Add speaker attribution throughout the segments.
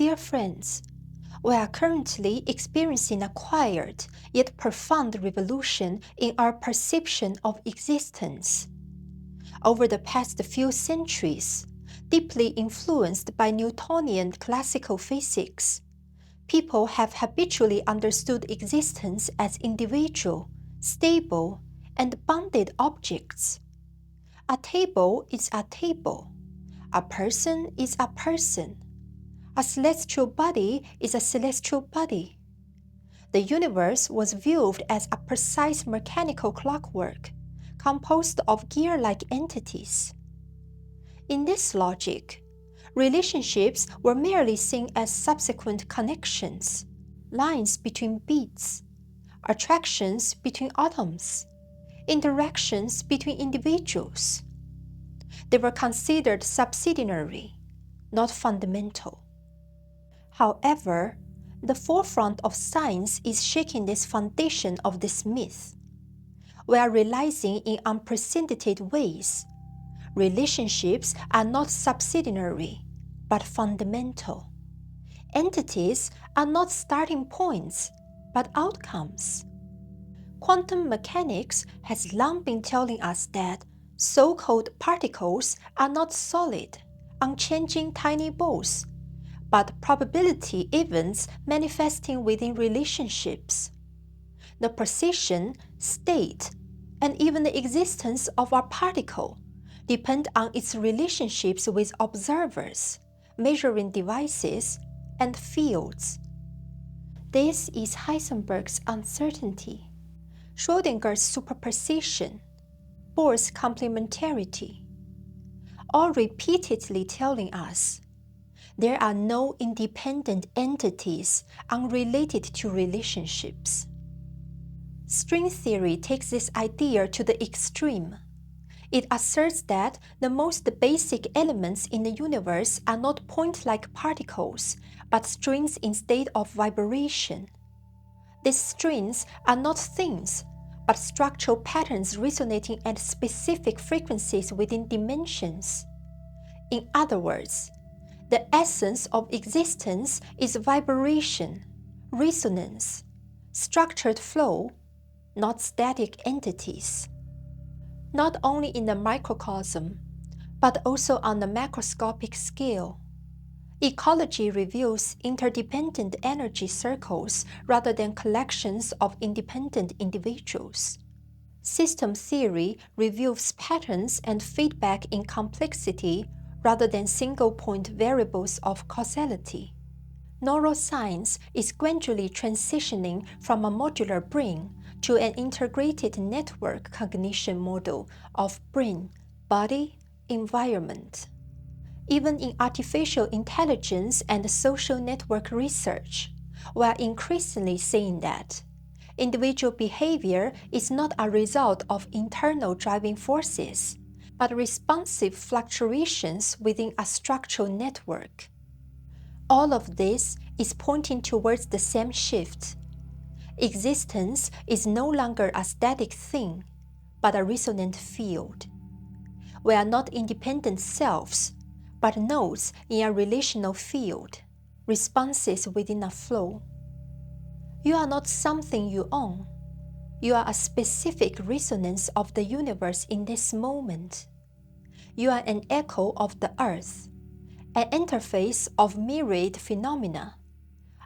Speaker 1: Dear friends, we are currently experiencing a quiet yet profound revolution in our perception of existence. Over the past few centuries, deeply influenced by Newtonian classical physics, people have habitually understood existence as individual, stable, and bounded objects. A table is a table. A person is a person. A celestial body is a celestial body. The universe was viewed as a precise mechanical clockwork, composed of gear-like entities. In this logic, relationships were merely seen as subsequent connections, lines between beats, attractions between atoms, interactions between individuals. They were considered subsidiary, not fundamental. However, the forefront of science is shaking this foundation of this myth. We are realizing in unprecedented ways, relationships are not subsidiary, but fundamental. Entities are not starting points, but outcomes. Quantum mechanics has long been telling us that so-called particles are not solid, unchanging tiny balls, but probability events manifesting within relationships. The position, state, and even the existence of our particle depend on its relationships with observers, measuring devices, and fields. This is Heisenberg's uncertainty, Schrödinger's superposition, Bohr's complementarity, all repeatedly telling us there are no independent entities unrelated to relationships. String theory takes this idea to the extreme. It asserts that the most basic elements in the universe are not point-like particles, but strings in state of vibration. These strings are not things, but structural patterns resonating at specific frequencies within dimensions. In other words, the essence of existence is vibration, resonance, structured flow, not static entities. Not only in the microcosm, but also on the macroscopic scale. Ecology reveals interdependent energy circles rather than collections of independent individuals. System theory reveals patterns and feedback in complexity rather than single-point variables of causality. Neuroscience is gradually transitioning from a modular brain to an integrated network cognition model of brain, body, environment. Even in artificial intelligence and social network research, we are increasingly seeing that individual behavior is not a result of internal driving forces, but responsive fluctuations within a structural network. All of this is pointing towards the same shift. Existence is no longer a static thing, but a resonant field. We are not independent selves, but nodes in a relational field, responses within a flow. You are not something you own. You are a specific resonance of the universe in this moment. You are an echo of the earth, an interface of myriad phenomena,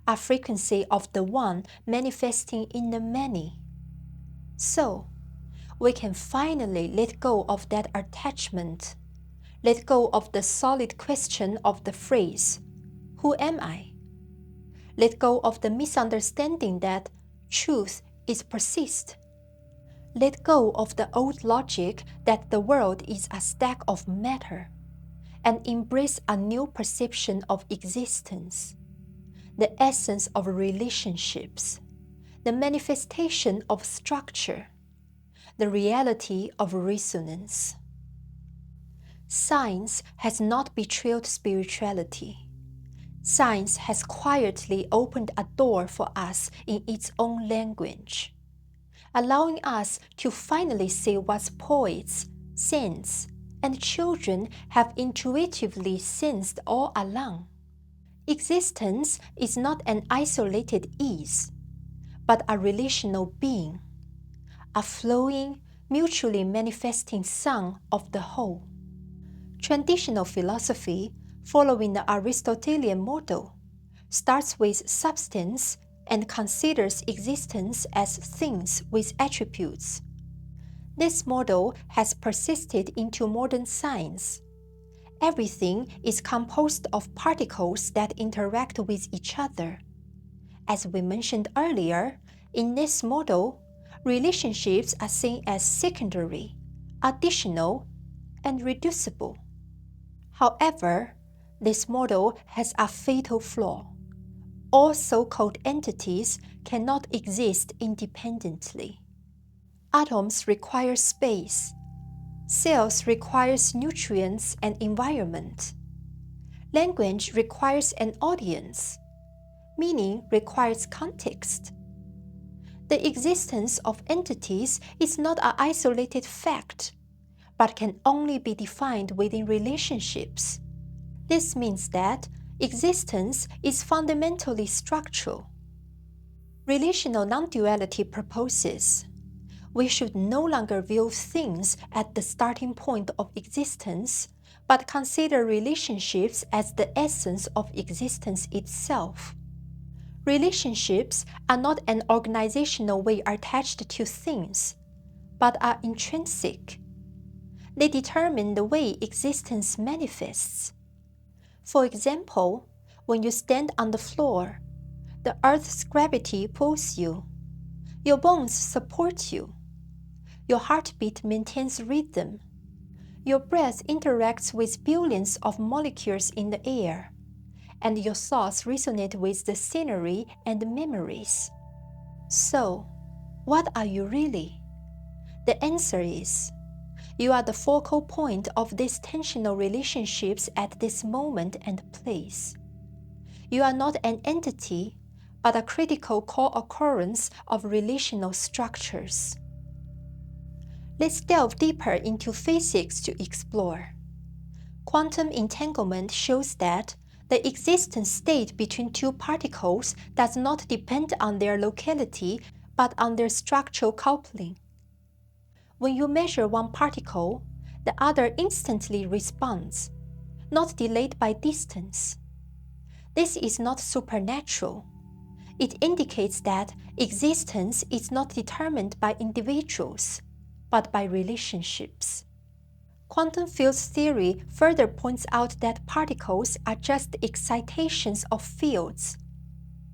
Speaker 1: a frequency of the one manifesting in the many. So, we can finally let go of that attachment, let go of the solid question of the phrase, "Who am I?" Let go of the misunderstanding that truth is persist. Let go of the old logic that the world is a stack of matter, and embrace a new perception of existence, the essence of relationships, the manifestation of structure, the reality of resonance. Science has not betrayed spirituality. Science has quietly opened a door for us in its own language, allowing us to finally see what poets, saints, and children have intuitively sensed all along. Existence is not an isolated is, but a relational being, a flowing, mutually manifesting sum of the whole. Traditional philosophy, following the Aristotelian model, starts with substance and considers existence as things with attributes. This model has persisted into modern science. Everything is composed of particles that interact with each other. As we mentioned earlier, in this model, relationships are seen as secondary, additional, and reducible. However, this model has a fatal flaw. All so-called entities cannot exist independently. Atoms require space. Cells requires nutrients and environment. Language requires an audience. Meaning requires context. The existence of entities is not an isolated fact, but can only be defined within relationships. This means that existence is fundamentally structural. Relational non-duality proposes we should no longer view things at the starting point of existence, but consider relationships as the essence of existence itself. Relationships are not an organizational way attached to things, but are intrinsic. They determine the way existence manifests. For example, when you stand on the floor, the Earth's gravity pulls you. Your bones support you. Your heartbeat maintains rhythm. Your breath interacts with billions of molecules in the air, and your thoughts resonate with the scenery and memories. So, what are you really? The answer is, you are the focal point of these tensional relationships at this moment and place. You are not an entity, but a critical co-occurrence of relational structures. Let's delve deeper into physics to explore. Quantum entanglement shows that the existence state between two particles does not depend on their locality, but on their structural coupling. When you measure one particle, the other instantly responds, not delayed by distance. This is not supernatural. It indicates that existence is not determined by individuals, but by relationships. Quantum field theory further points out that particles are just excitations of fields.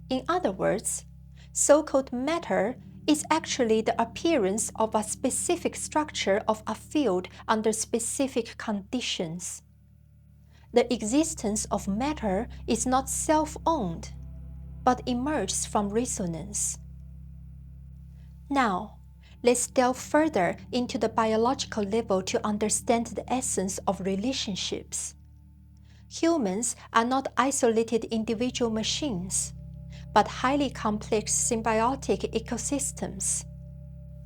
Speaker 1: In other words, so-called matter is actually the appearance of a specific structure of a field under specific conditions. The existence of matter is not self-owned, but emerges from resonance. Now, let's delve further into the biological level to understand the essence of relationships. Humans are not isolated individual machines, but highly complex symbiotic ecosystems.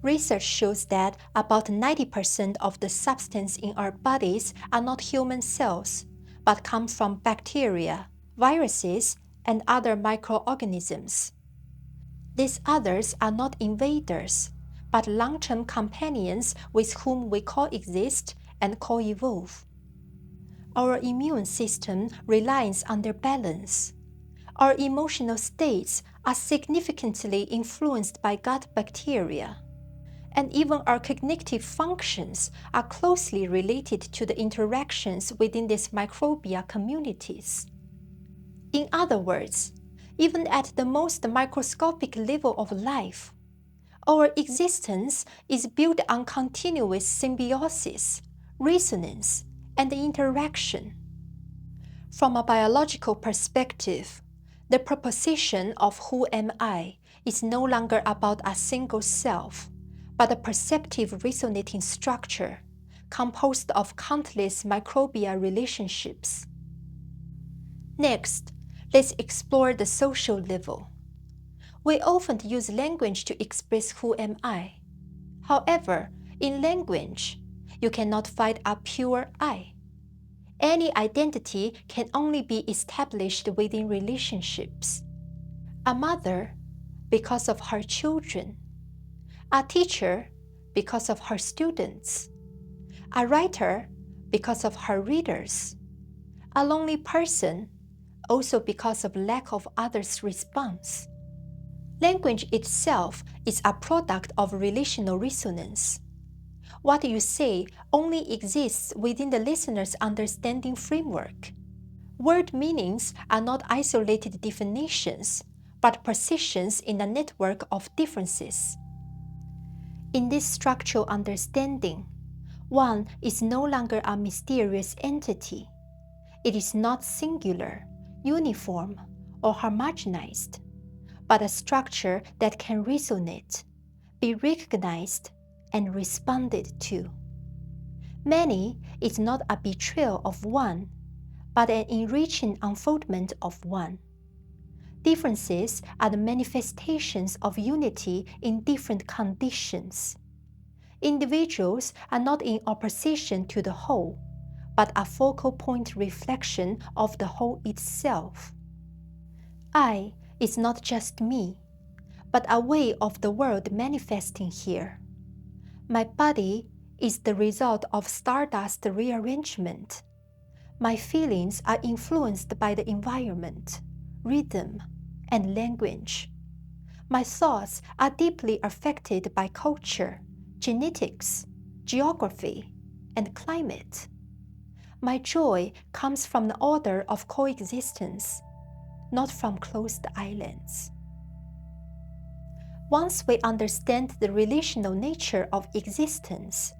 Speaker 1: Research shows that about 90% of the substance in our bodies are not human cells, but come from bacteria, viruses, and other microorganisms. These others are not invaders, but long-term companions with whom we coexist and co-evolve. Our immune system relies on their balance. Our emotional states are significantly influenced by gut bacteria. And even our cognitive functions are closely related to the interactions within these microbial communities. In other words, even at the most microscopic level of life, our existence is built on continuous symbiosis, resonance, and interaction. From a biological perspective, the proposition of who am I is no longer about a single self, but a perceptive resonating structure composed of countless microbial relationships. Next, let's explore the social level. We often use language to express who am I. However, in language, you cannot find a pure I. Any identity can only be established within relationships. A mother, because of her children. A teacher, because of her students. A writer, because of her readers. A lonely person, also because of lack of others' response. Language itself is a product of relational resonance. What you say only exists within the listener's understanding framework. Word meanings are not isolated definitions, but positions in a network of differences. In this structural understanding, one is no longer a mysterious entity. It is not singular, uniform, or homogenized, but a structure that can resonate, be recognized, and responded to. Many is not a betrayal of one, but an enriching unfoldment of one. Differences are the manifestations of unity in different conditions. Individuals are not in opposition to the whole, but a focal point reflection of the whole itself. I is not just me, but a way of the world manifesting here. My body is the result of stardust rearrangement. My feelings are influenced by the environment, rhythm, and language. My thoughts are deeply affected by culture, genetics, geography, and climate. My joy comes from the order of coexistence, not from closed islands. Once we understand the relational nature of existence,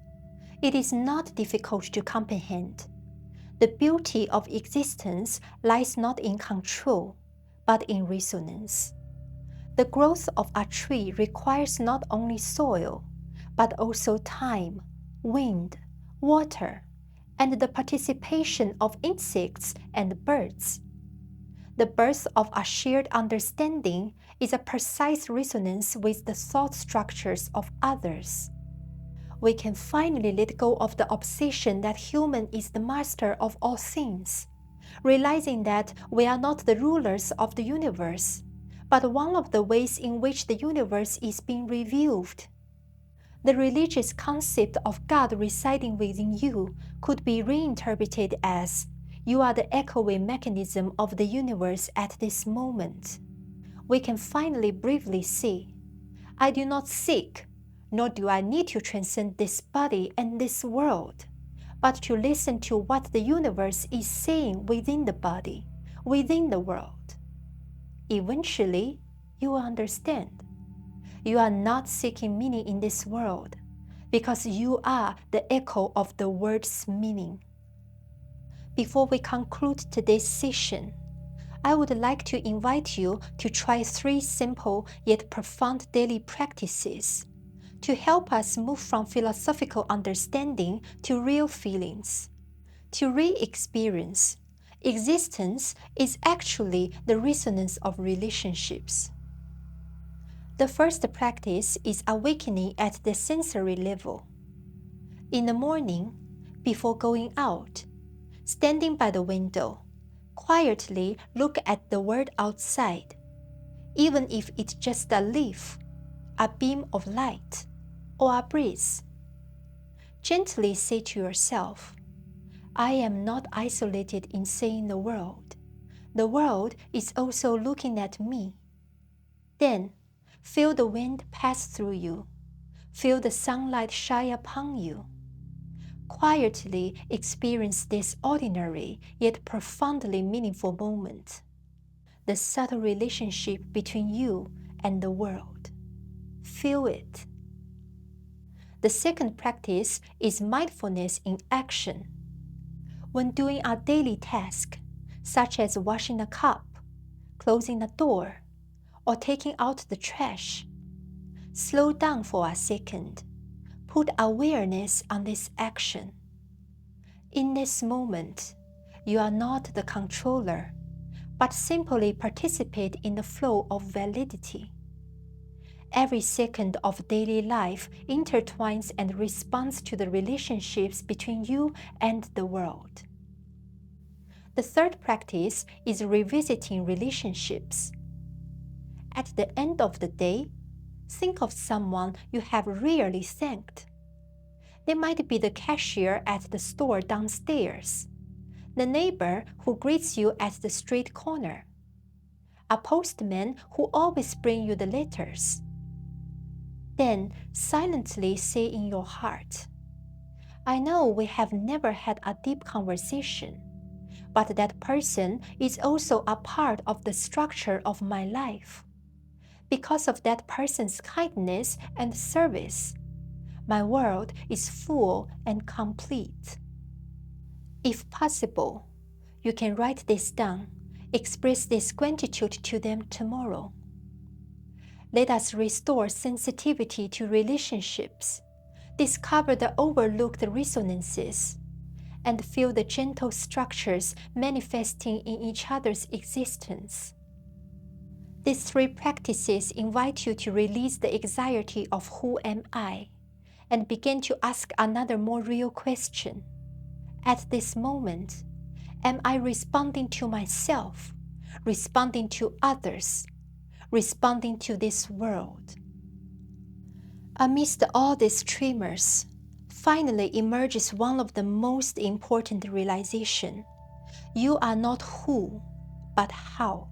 Speaker 1: it is not difficult to comprehend. The beauty of existence lies not in control, but in resonance. The growth of a tree requires not only soil, but also time, wind, water, and the participation of insects and birds. The birth of a shared understanding is a precise resonance with the thought structures of others. We can finally let go of the obsession that human is the master of all things, realizing that we are not the rulers of the universe, but one of the ways in which the universe is being revealed. The religious concept of God residing within you could be reinterpreted as, you are the echoing mechanism of the universe at this moment. We can finally briefly say, I do not seek, nor do I need to transcend this body and this world, but to listen to what the universe is saying within the body, within the world. Eventually, you will understand. You are not seeking meaning in this world, because you are the echo of the word's meaning. Before we conclude today's session, I would like to invite you to try 3 simple yet profound daily practices to help us move from philosophical understanding to real feelings. To re-experience, existence is actually the resonance of relationships. The first practice is awakening at the sensory level. In the morning, before going out, standing by the window, quietly look at the world outside, even if it's just a leaf, a beam of light, or a breeze. Gently say to yourself, I am not isolated in seeing the world. The world is also looking at me. Then, feel the wind pass through you. Feel the sunlight shine upon you. Quietly experience this ordinary yet profoundly meaningful moment. The subtle relationship between you and the world. Feel it. The second practice is mindfulness in action. When doing a daily task, such as washing a cup, closing a door, or taking out the trash, slow down for a second. Put awareness on this action. In this moment, you are not the controller, but simply participate in the flow of validity. Every second of daily life intertwines and responds to the relationships between you and the world. The third practice is revisiting relationships. At the end of the day, think of someone you have rarely thanked. They might be the cashier at the store downstairs, the neighbor who greets you at the street corner, a postman who always brings you the letters. Then silently say in your heart, I know we have never had a deep conversation, but that person is also a part of the structure of my life. Because of that person's kindness and service, my world is full and complete. If possible, you can write this down, express this gratitude to them tomorrow. Let us restore sensitivity to relationships, discover the overlooked resonances, and feel the gentle structures manifesting in each other's existence. These three practices invite you to release the anxiety of who am I, and begin to ask another more real question. At this moment, am I responding to myself, responding to others, responding to this world? Amidst all these tremors, finally emerges one of the most important realizations. You are not who, but how.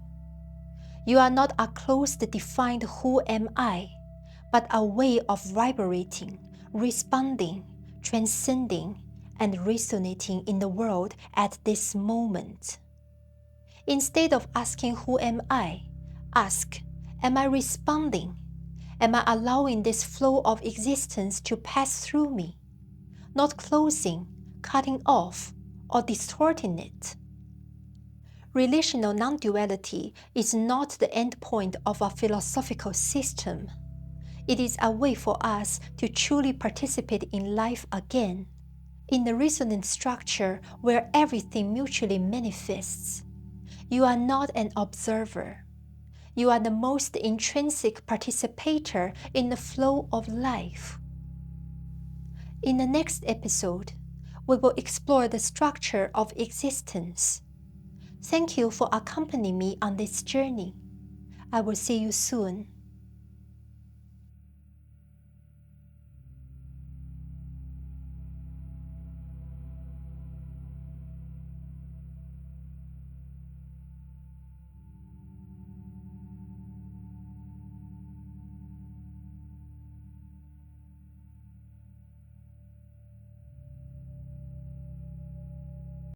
Speaker 1: You are not a closed defined who am I, but a way of vibrating, responding, transcending, and resonating in the world at this moment. Instead of asking who am I, ask, am I responding? Am I allowing this flow of existence to pass through me, not closing, cutting off, or distorting it? Relational non-duality is not the end point of a philosophical system. It is a way for us to truly participate in life again, in the resonant structure where everything mutually manifests. You are not an observer. You are the most intrinsic participator in the flow of life. In the next episode, we will explore the structure of existence. Thank you for accompanying me on this journey. I will see you soon.